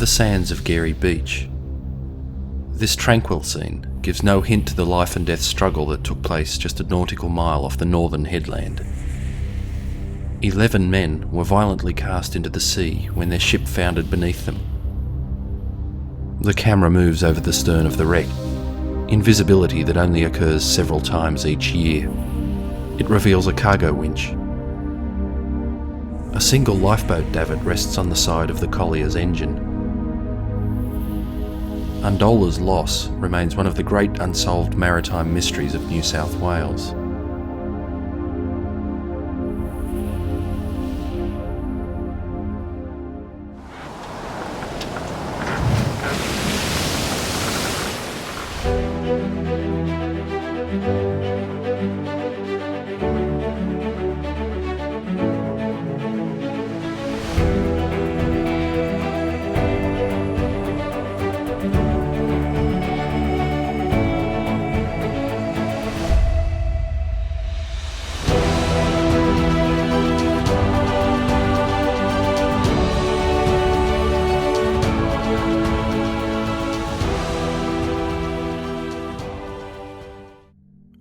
the sands of Gary Beach. This tranquil scene gives no hint to the life and death struggle that took place just a nautical mile off the northern headland. 11 men were violently cast into the sea when their ship foundered beneath them. The camera moves over the stern of the wreck, invisibility that only occurs several times each year. It reveals a cargo winch. A single lifeboat davit rests on the side of the collier's engine. Undola's loss remains one of the great unsolved maritime mysteries of New South Wales.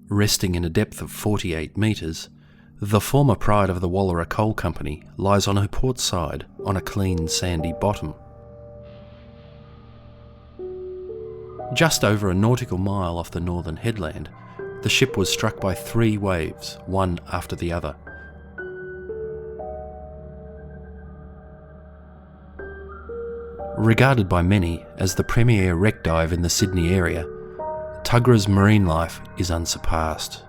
Resting in a depth of 48 metres, the former pride of the Wallara Coal Company lies on her port side on a clean sandy bottom. Just over a nautical mile off the northern headland, the ship was struck by 3 waves, one after the other. Regarded by many as the premier wreck dive in the Sydney area, Tuggerah's marine life is unsurpassed.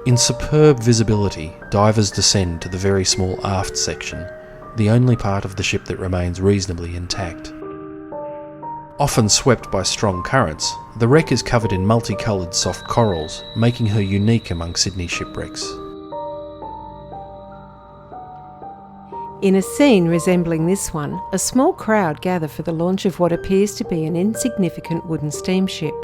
In superb visibility, divers descend to the very small aft section, the only part of the ship that remains reasonably intact. Often swept by strong currents, the wreck is covered in multicoloured soft corals, making her unique among Sydney shipwrecks. In a scene resembling this one, a small crowd gather for the launch of what appears to be an insignificant wooden steamship.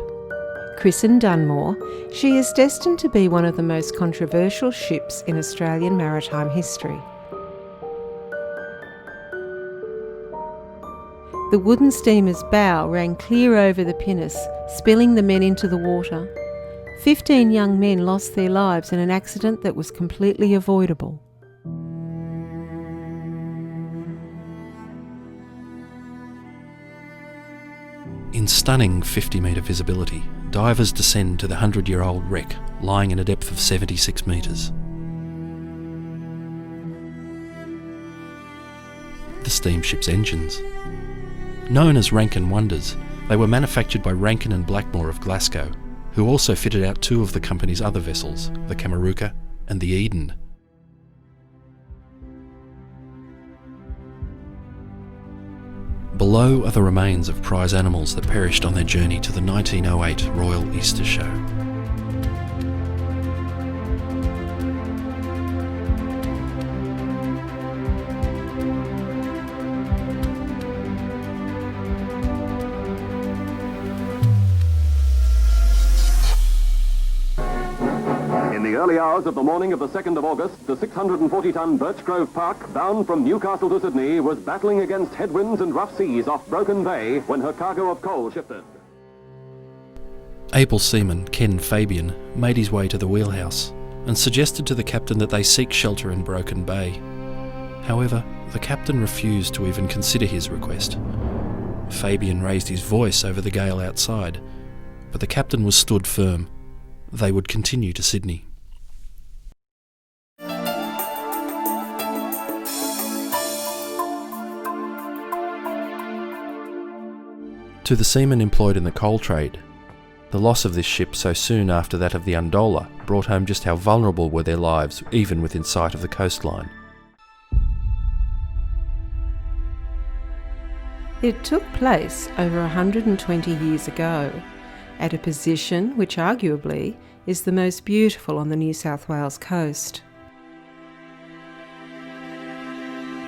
Christened Dunmore, she is destined to be one of the most controversial ships in Australian maritime history. The wooden steamer's bow ran clear over the pinnace, spilling the men into the water. 15 young men lost their lives in an accident that was completely avoidable. In stunning 50-metre visibility, divers descend to the 100-year-old wreck, lying in a depth of 76 metres. The steamship's engines. Known as Rankin Wonders, they were manufactured by Rankin and Blackmore of Glasgow, who also fitted out 2 of the company's other vessels, the Kamarooka and the Eden. Below are the remains of prize animals that perished on their journey to the 1908 Royal Easter Show. In the early hours of the morning of the 2nd of August, the 640-ton Birchgrove Park, bound from Newcastle to Sydney, was battling against headwinds and rough seas off Broken Bay when her cargo of coal shifted. Able seaman Ken Fabian made his way to the wheelhouse and suggested to the captain that they seek shelter in Broken Bay. However, the captain refused to even consider his request. Fabian raised his voice over the gale outside, but the captain was stood firm. They would continue to Sydney. To the seamen employed in the coal trade, the loss of this ship so soon after that of the Undola brought home just how vulnerable were their lives, even within sight of the coastline. It took place over 120 years ago, at a position which arguably is the most beautiful on the New South Wales coast.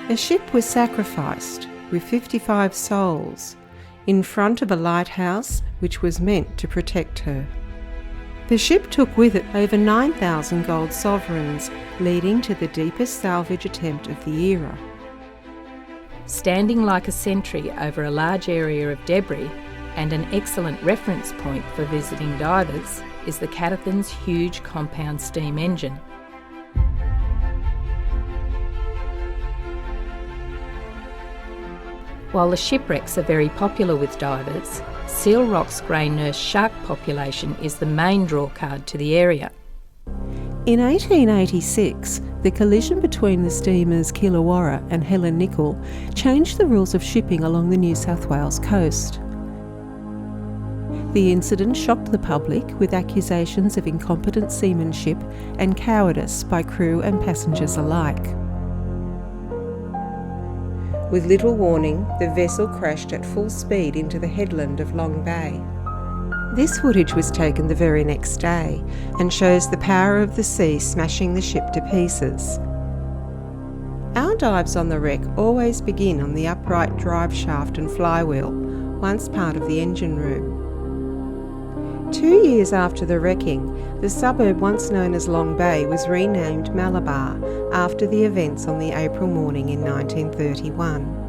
A ship was sacrificed with 55 souls in front of a lighthouse which was meant to protect her. The ship took with it over 9,000 gold sovereigns, leading to the deepest salvage attempt of the era. Standing like a sentry over a large area of debris and an excellent reference point for visiting divers is the Catathan's huge compound steam engine. While the shipwrecks are very popular with divers, Seal Rock's grey nurse shark population is the main drawcard to the area. In 1886, the collision between the steamers Killawarra and Helen Nickel changed the rules of shipping along the New South Wales coast. The incident shocked the public with accusations of incompetent seamanship and cowardice by crew and passengers alike. With little warning, the vessel crashed at full speed into the headland of Long Bay. This footage was taken the very next day and shows the power of the sea smashing the ship to pieces. Our dives on the wreck always begin on the upright drive shaft and flywheel, once part of the engine room. 2 years after the wrecking, the suburb once known as Long Bay was renamed Malabar after the events on the April morning in 1931.